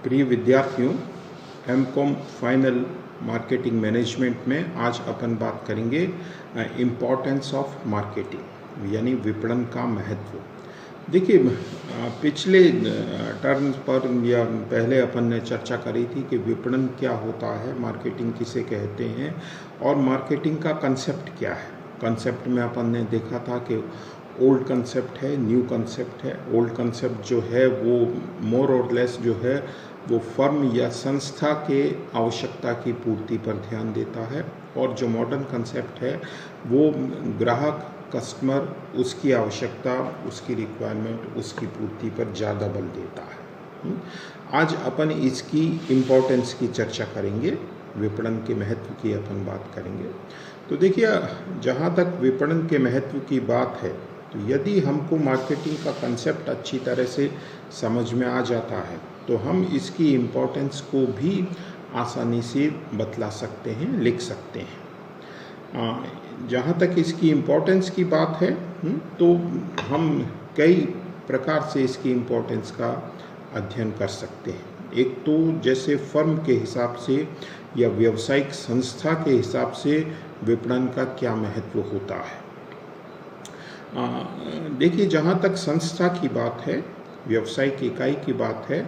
प्रिय विद्यार्थियों, MCom final marketing management में आज अपन बात करेंगे इम्पोर्टेंस ऑफ मार्केटिंग यानी विपणन का महत्व। देखिए, पिछले टर्न पर या पहले अपन ने चर्चा करी थी कि विपणन क्या होता है, मार्केटिंग किसे कहते हैं और मार्केटिंग का कंसेप्ट क्या है। कंसेप्ट में अपन ने देखा था कि ओल्ड कंसेप्ट है, न्यू कंसेप्ट है। ओल्ड कंसेप्ट जो है वो मोर और लेस जो है वो फर्म या संस्था के आवश्यकता की पूर्ति पर ध्यान देता है, और जो मॉडर्न कंसेप्ट है वो ग्राहक, कस्टमर, उसकी आवश्यकता, उसकी रिक्वायरमेंट, उसकी पूर्ति पर ज़्यादा बल देता है। आज अपन इसकी इम्पोर्टेंस की चर्चा करेंगे, विपणन के महत्व की अपन बात करेंगे। तो देखिए, जहाँ तक विपणन के महत्व की बात है, तो यदि हमको मार्केटिंग का कंसेप्ट अच्छी तरह से समझ में आ जाता है तो हम इसकी इम्पोर्टेंस को भी आसानी से बतला सकते हैं, लिख सकते हैं। जहाँ तक इसकी इम्पोर्टेंस की बात है तो हम कई प्रकार से इसकी इम्पोर्टेंस का अध्ययन कर सकते हैं। एक तो जैसे फर्म के हिसाब से या व्यावसायिक संस्था के हिसाब से विपणन का क्या महत्व होता है। देखिए, जहाँ तक संस्था की बात है, व्यावसायिक इकाई की बात है,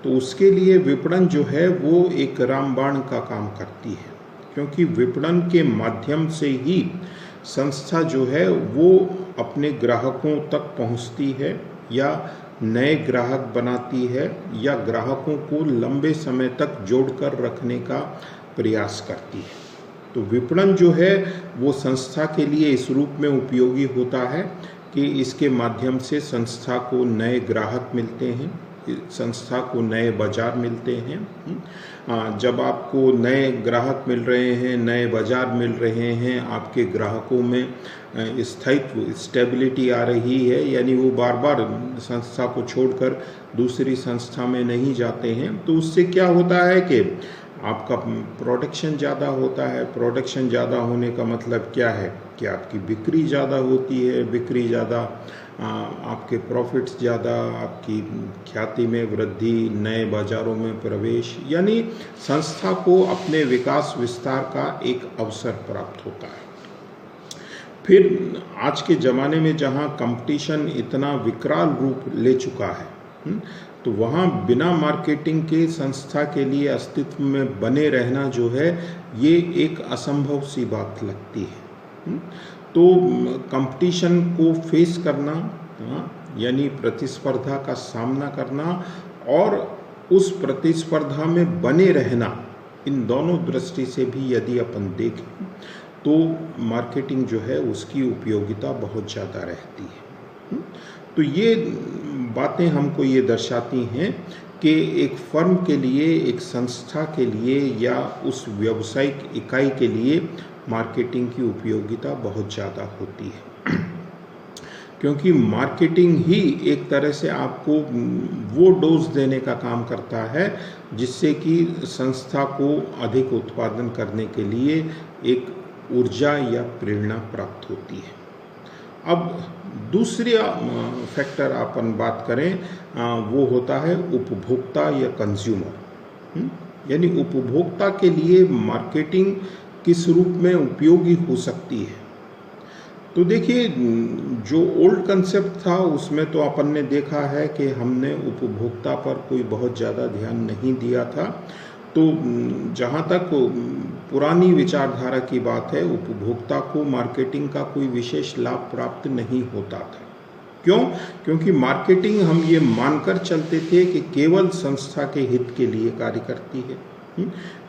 तो उसके लिए विपणन जो है वो एक रामबाण का काम करती है, क्योंकि विपणन के माध्यम से ही संस्था जो है वो अपने ग्राहकों तक पहुंचती है या नए ग्राहक बनाती है या ग्राहकों को लंबे समय तक जोड़कर रखने का प्रयास करती है। तो विपणन जो है वो संस्था के लिए इस रूप में उपयोगी होता है कि इसके माध्यम से संस्था को नए ग्राहक मिलते हैं, संस्था को नए बाजार मिलते हैं। जब आपको नए ग्राहक मिल रहे हैं, नए बाजार मिल रहे हैं, आपके ग्राहकों में स्थायित्व, स्टेबिलिटी आ रही है, यानी वो बार बार संस्था को छोड़कर दूसरी संस्था में नहीं जाते हैं, तो उससे क्या होता है कि आपका प्रोडक्शन ज़्यादा होता है। प्रोडक्शन ज़्यादा होने का मतलब क्या है कि आपकी बिक्री ज़्यादा होती है, बिक्री ज़्यादा, आपके प्रॉफिट्स ज़्यादा, आपकी ख्याति में वृद्धि, नए बाज़ारों में प्रवेश, यानी संस्था को अपने विकास विस्तार का एक अवसर प्राप्त होता है। फिर आज के ज़माने में जहाँ कंपटीशन इतना विकराल रूप ले चुका है, तो वहाँ बिना मार्केटिंग के संस्था के लिए अस्तित्व में बने रहना जो है ये एक असंभव सी बात लगती है। तो कंपटीशन को फेस करना, यानी प्रतिस्पर्धा का सामना करना और उस प्रतिस्पर्धा में बने रहना, इन दोनों दृष्टि से भी यदि अपन देखें तो मार्केटिंग जो है उसकी उपयोगिता बहुत ज़्यादा रहती है। तो ये बातें हमको ये दर्शाती हैं कि एक फर्म के लिए, एक संस्था के लिए या उस व्यावसायिक इकाई के लिए मार्केटिंग की उपयोगिता बहुत ज़्यादा होती है, क्योंकि मार्केटिंग ही एक तरह से आपको वो डोज देने का काम करता है जिससे कि संस्था को अधिक उत्पादन करने के लिए एक ऊर्जा या प्रेरणा प्राप्त होती है। अब दूसरी फैक्टर अपन बात करें, वो होता है उपभोक्ता या कंज्यूमर, यानी उपभोक्ता के लिए मार्केटिंग किस रूप में उपयोगी हो सकती है। तो देखिए, जो ओल्ड कंसेप्ट था उसमें तो अपन ने देखा है कि हमने उपभोक्ता पर कोई बहुत ज़्यादा ध्यान नहीं दिया था। तो जहाँ तक पुरानी विचारधारा की बात है, उपभोक्ता को मार्केटिंग का कोई विशेष लाभ प्राप्त नहीं होता था। क्यों? क्योंकि मार्केटिंग हम ये मानकर चलते थे कि केवल संस्था के हित के लिए कार्य करती है।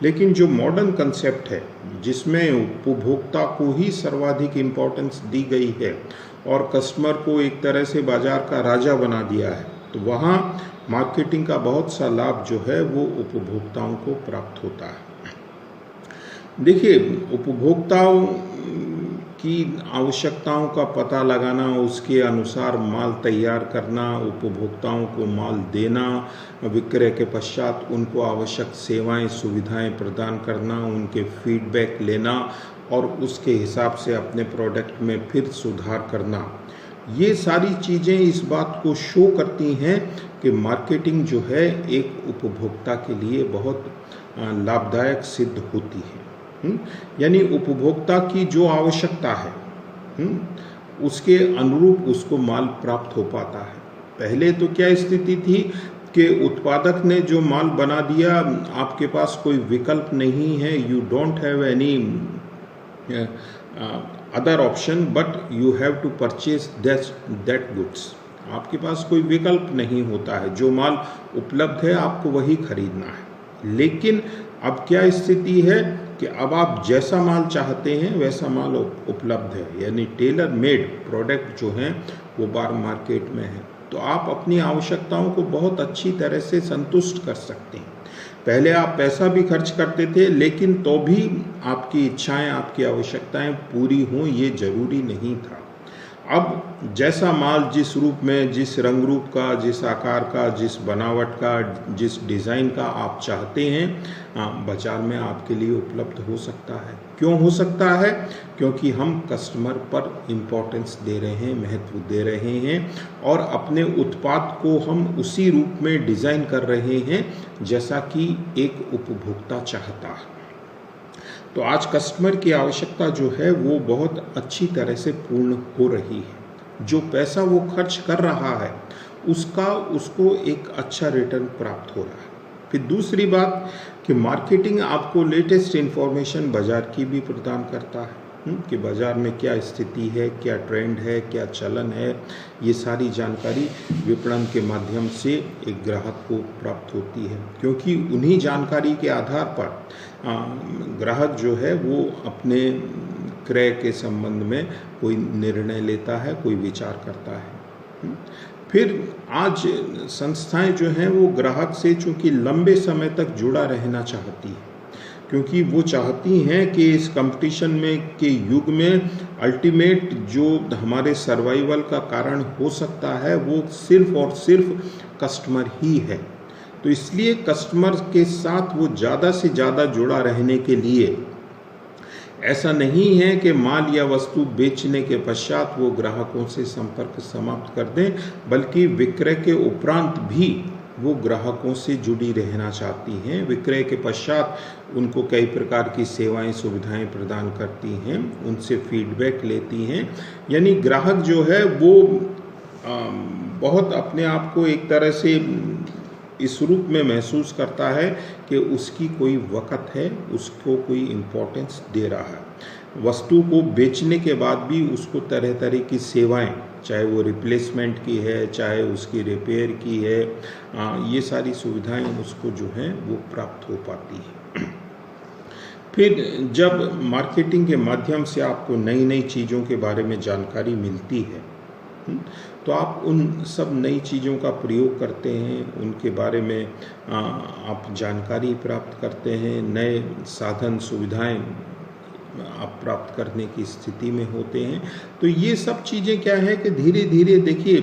लेकिन जो मॉडर्न कंसेप्ट है जिसमें उपभोक्ता को ही सर्वाधिक इम्पोर्टेंस दी गई है और कस्टमर को एक तरह से बाजार का राजा बना दिया है, तो वहाँ मार्केटिंग का बहुत सा लाभ जो है वो उपभोक्ताओं को प्राप्त होता है। देखिए, उपभोक्ताओं की आवश्यकताओं का पता लगाना, उसके अनुसार माल तैयार करना, उपभोक्ताओं को माल देना, विक्रय के पश्चात उनको आवश्यक सेवाएं, सुविधाएं प्रदान करना, उनके फीडबैक लेना और उसके हिसाब से अपने प्रोडक्ट में फिर सुधार करना, ये सारी चीज़ें इस बात को शो करती हैं कि मार्केटिंग जो है एक उपभोक्ता के लिए बहुत लाभदायक सिद्ध होती है। यानी उपभोक्ता की जो आवश्यकता है उसके अनुरूप उसको माल प्राप्त हो पाता है। पहले तो क्या स्थिति थी कि उत्पादक ने जो माल बना दिया, आपके पास कोई विकल्प नहीं है, you don't have any other option but you have to purchase that goods. आपके पास कोई विकल्प नहीं होता है, जो माल उपलब्ध है आपको वही खरीदना है। लेकिन अब क्या स्थिति है कि अब आप जैसा माल चाहते हैं वैसा माल उपलब्ध है, यानी टेलर मेड प्रोडक्ट जो हैं वो बाहर मार्केट में है। तो आप अपनी आवश्यकताओं को बहुत अच्छी तरह से संतुष्ट कर सकते हैं। पहले आप पैसा भी खर्च करते थे, लेकिन तो भी आपकी इच्छाएं, आपकी आवश्यकताएं पूरी हों ये जरूरी नहीं था। अब जैसा माल जिस रूप में, जिस रंग रूप का, जिस आकार का, जिस बनावट का, जिस डिज़ाइन का आप चाहते हैं बाजार में आपके लिए उपलब्ध हो सकता है। क्यों हो सकता है? क्योंकि हम कस्टमर पर इम्पोर्टेंस दे रहे हैं, महत्व दे रहे हैं और अपने उत्पाद को हम उसी रूप में डिज़ाइन कर रहे हैं जैसा कि एक उपभोक्ता चाहता है। तो आज कस्टमर की आवश्यकता जो है वो बहुत अच्छी तरह से पूर्ण हो रही है। जो पैसा वो खर्च कर रहा है उसको एक अच्छा रिटर्न प्राप्त हो रहा है। फिर दूसरी बात कि मार्केटिंग आपको लेटेस्ट इन्फॉर्मेशन बाज़ार की भी प्रदान करता है कि बाज़ार में क्या स्थिति है, क्या ट्रेंड है, क्या चलन है। ये सारी जानकारी विपणन के माध्यम से एक ग्राहक को प्राप्त होती है, क्योंकि उन्हीं जानकारी के आधार पर ग्राहक जो है वो अपने क्रय के संबंध में कोई निर्णय लेता है, कोई विचार करता है। फिर आज संस्थाएं जो हैं वो ग्राहक से चूँकि लंबे समय तक जुड़ा रहना चाहती हैं, क्योंकि वो चाहती हैं कि इस कंपटीशन में के युग में अल्टीमेट जो हमारे सर्वाइवल का कारण हो सकता है वो सिर्फ और सिर्फ कस्टमर ही है। तो इसलिए कस्टमर के साथ वो ज़्यादा से ज़्यादा जुड़ा रहने के लिए ऐसा नहीं है कि माल या वस्तु बेचने के पश्चात वो ग्राहकों से संपर्क समाप्त कर दें, बल्कि विक्रय के उपरांत भी वो ग्राहकों से जुड़ी रहना चाहती हैं। विक्रय के पश्चात उनको कई प्रकार की सेवाएं, सुविधाएं प्रदान करती हैं, उनसे फीडबैक लेती हैं। यानी ग्राहक जो है वो बहुत अपने आप को एक तरह से इस रूप में महसूस करता है कि उसकी कोई वक़्त है, उसको कोई इम्पोर्टेंस दे रहा है। वस्तु को बेचने के बाद भी उसको तरह तरह की सेवाएं, चाहे वो रिप्लेसमेंट की है, चाहे उसकी रिपेयर की है, ये सारी सुविधाएं उसको जो हैं वो प्राप्त हो पाती है। फिर जब मार्केटिंग के माध्यम से आपको नई नई चीज़ों के बारे में जानकारी मिलती है तो आप उन सब नई चीज़ों का प्रयोग करते हैं, उनके बारे में आप जानकारी प्राप्त करते हैं, नए साधन सुविधाएं आप प्राप्त करने की स्थिति में होते हैं। तो ये सब चीज़ें क्या है कि धीरे धीरे देखिए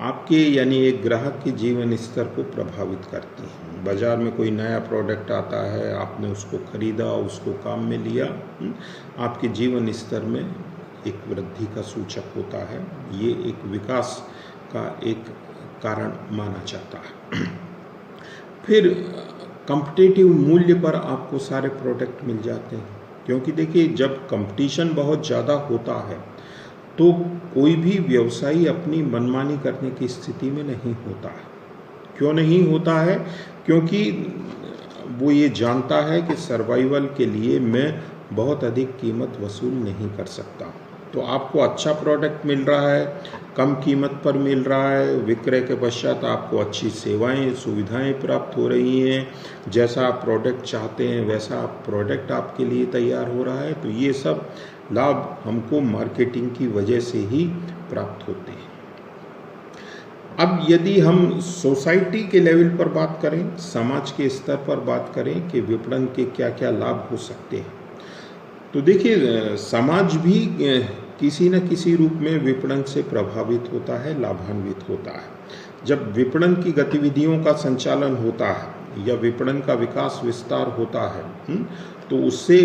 आपके यानी एक ग्राहक के जीवन स्तर को प्रभावित करती हैं। बाज़ार में कोई नया प्रोडक्ट आता है, आपने उसको खरीदा, उसको काम में लिया, आपके जीवन स्तर में एक वृद्धि का सूचक होता है। ये एक विकास का एक कारण माना जाता है। फिर कॉम्पिटिटिव मूल्य पर आपको सारे प्रोडक्ट मिल जाते हैं, क्योंकि देखिए जब कंपटीशन बहुत ज़्यादा होता है तो कोई भी व्यवसायी अपनी मनमानी करने की स्थिति में नहीं होता है। क्यों नहीं होता है? क्योंकि वो ये जानता है कि सर्वाइवल के लिए मैं बहुत अधिक कीमत वसूल नहीं कर सकता। तो आपको अच्छा प्रोडक्ट मिल रहा है, कम कीमत पर मिल रहा है, विक्रय के पश्चात आपको अच्छी सेवाएं, सुविधाएं प्राप्त हो रही हैं, जैसा आप प्रोडक्ट चाहते हैं वैसा प्रोडक्ट आपके लिए तैयार हो रहा है। तो ये सब लाभ हमको मार्केटिंग की वजह से ही प्राप्त होते हैं। अब यदि हम सोसाइटी के लेवल पर बात करें, समाज के स्तर पर बात करें कि विपणन के क्या क्या लाभ हो सकते हैं, तो देखिए समाज भी किसी न किसी रूप में विपणन से प्रभावित होता है, लाभान्वित होता है। जब विपणन की गतिविधियों का संचालन होता है या विपणन का विकास विस्तार होता है तो उससे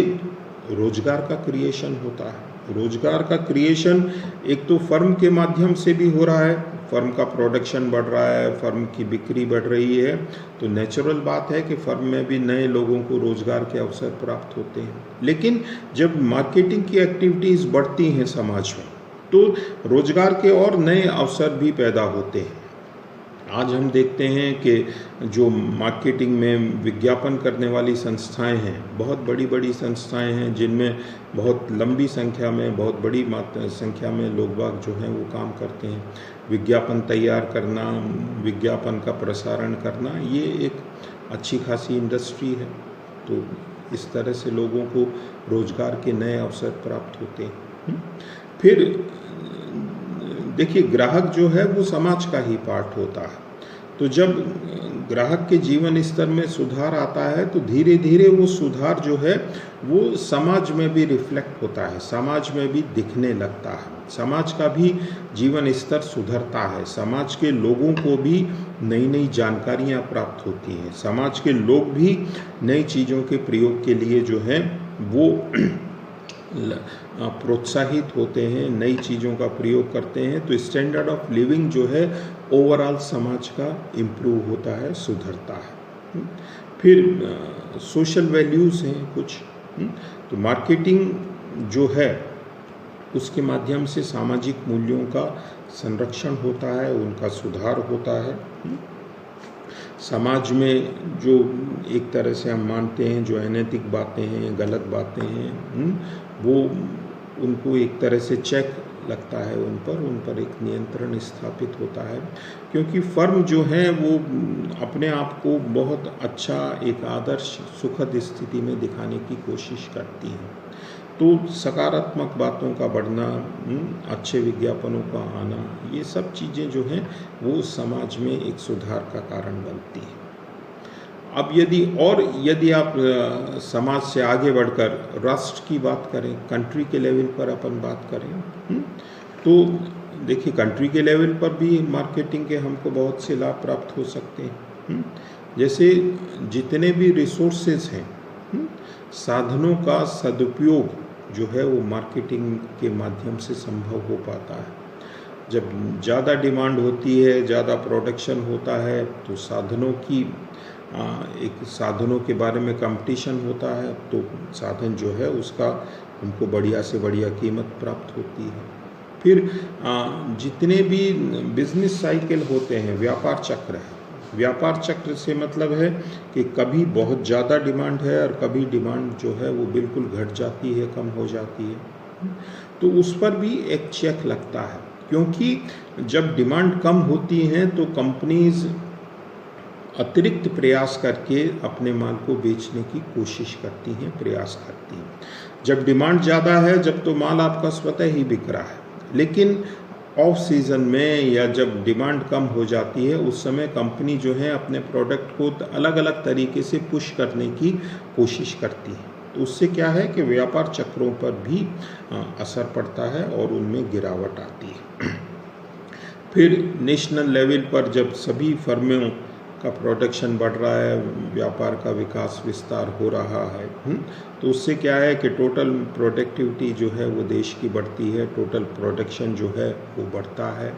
रोजगार का क्रिएशन होता है। रोजगार का क्रिएशन एक तो फर्म के माध्यम से भी हो रहा है, फर्म का प्रोडक्शन बढ़ रहा है, फर्म की बिक्री बढ़ रही है, तो नेचुरल बात है कि फर्म में भी नए लोगों को रोजगार के अवसर प्राप्त होते हैं। लेकिन जब मार्केटिंग की एक्टिविटीज़ बढ़ती हैं समाज में, तो रोजगार के और नए अवसर भी पैदा होते हैं। आज हम देखते हैं कि जो मार्केटिंग में विज्ञापन करने वाली संस्थाएं हैं, बहुत बड़ी बड़ी संस्थाएं हैं जिनमें बहुत लंबी संख्या में, बहुत बड़ी संख्या में लोग बाग जो हैं वो काम करते हैं। विज्ञापन तैयार करना, विज्ञापन का प्रसारण करना, ये एक अच्छी खासी इंडस्ट्री है। तो इस तरह से लोगों को रोजगार के नए अवसर प्राप्त होते हैं। फिर देखिए, ग्राहक जो है वो समाज का ही पार्ट होता है। तो जब ग्राहक के जीवन स्तर में सुधार आता है तो धीरे धीरे वो सुधार जो है वो समाज में भी रिफ्लेक्ट होता है, समाज में भी दिखने लगता है। समाज का भी जीवन स्तर सुधरता है, समाज के लोगों को भी नई नई जानकारियाँ प्राप्त होती हैं, समाज के लोग भी नई चीज़ों के प्रयोग के लिए जो है वो प्रोत्साहित होते हैं, नई चीज़ों का प्रयोग करते हैं। तो स्टैंडर्ड ऑफ लिविंग जो है ओवरऑल समाज का इम्प्रूव होता है, सुधरता है। फिर सोशल वैल्यूज़ हैं कुछ। तो मार्केटिंग जो है उसके माध्यम से सामाजिक मूल्यों का संरक्षण होता है, उनका सुधार होता है। समाज में जो एक तरह से हम मानते हैं जो अनैतिक बातें हैं, गलत बातें हैं, वो उनको एक तरह से चेक लगता है, उन पर एक नियंत्रण स्थापित होता है। क्योंकि फर्म जो है वो अपने आप को बहुत अच्छा, एक आदर्श, सुखद स्थिति में दिखाने की कोशिश करती है। तो सकारात्मक बातों का बढ़ना, अच्छे विज्ञापनों का आना, ये सब चीज़ें जो हैं वो समाज में एक सुधार का कारण बनती हैं। अब यदि आप समाज से आगे बढ़कर राष्ट्र की बात करें, कंट्री के लेवल पर अपन बात करें, तो देखिए कंट्री के लेवल पर भी मार्केटिंग के हमको बहुत से लाभ प्राप्त हो सकते हैं। जैसे जितने भी रिसोर्सेज हैं, साधनों का सदुपयोग जो है वो मार्केटिंग के माध्यम से संभव हो पाता है। जब ज़्यादा डिमांड होती है, ज़्यादा प्रोडक्शन होता है, तो साधनों के बारे में कंपटीशन होता है, तो साधन जो है उसका हमको बढ़िया से बढ़िया कीमत प्राप्त होती है। फिर जितने भी बिजनेस साइकिल होते हैं, व्यापार चक्र है, व्यापार चक्र से मतलब है कि कभी बहुत ज़्यादा डिमांड है और कभी डिमांड जो है वो बिल्कुल घट जाती है, कम हो जाती है। तो उस पर भी एक चेक लगता है, क्योंकि जब डिमांड कम होती है तो कंपनीज अतिरिक्त प्रयास करके अपने माल को बेचने की कोशिश करती हैं, प्रयास करती हैं। जब डिमांड ज़्यादा है, जब तो माल आपका स्वतः ही बिक रहा है, लेकिन ऑफ सीज़न में या जब डिमांड कम हो जाती है, उस समय कंपनी जो है अपने प्रोडक्ट को अलग अलग तरीके से पुश करने की कोशिश करती है। तो उससे क्या है कि व्यापार चक्रों पर भी असर पड़ता है और उनमें गिरावट आती है। फिर नेशनल लेवल पर जब सभी फर्मों का प्रोडक्शन बढ़ रहा है, व्यापार का विकास विस्तार हो रहा है, तो उससे क्या है कि टोटल प्रोडक्टिविटी जो है वो देश की बढ़ती है, टोटल प्रोडक्शन जो है वो बढ़ता है।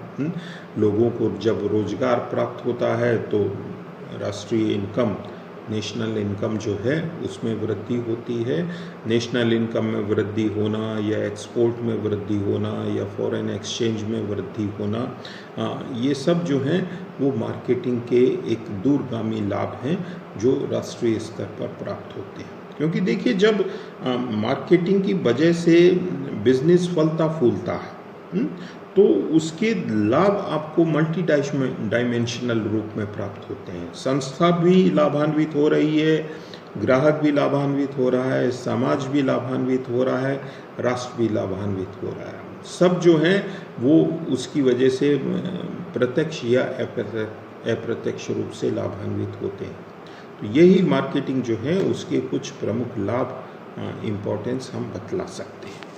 लोगों को जब रोजगार प्राप्त होता है तो राष्ट्रीय इनकम, नेशनल इनकम जो है उसमें वृद्धि होती है। नेशनल इनकम में वृद्धि होना या एक्सपोर्ट में वृद्धि होना या फॉरेन एक्सचेंज में वृद्धि होना, ये सब जो हैं वो मार्केटिंग के एक दूरगामी लाभ हैं जो राष्ट्रीय स्तर पर प्राप्त होते हैं। क्योंकि देखिए, जब मार्केटिंग की वजह से बिजनेस फलता फूलता है, तो उसके लाभ आपको मल्टी डायमेंशनल रूप में प्राप्त होते हैं। संस्था भी लाभान्वित हो रही है, ग्राहक भी लाभान्वित हो रहा है, समाज भी लाभान्वित हो रहा है, राष्ट्र भी लाभान्वित हो रहा है। सब जो हैं वो उसकी वजह से प्रत्यक्ष या अप्रत्यक्ष रूप से लाभान्वित होते हैं। तो यही मार्केटिंग जो है उसके कुछ प्रमुख लाभ, इम्पोर्टेंस हम बतला सकते हैं।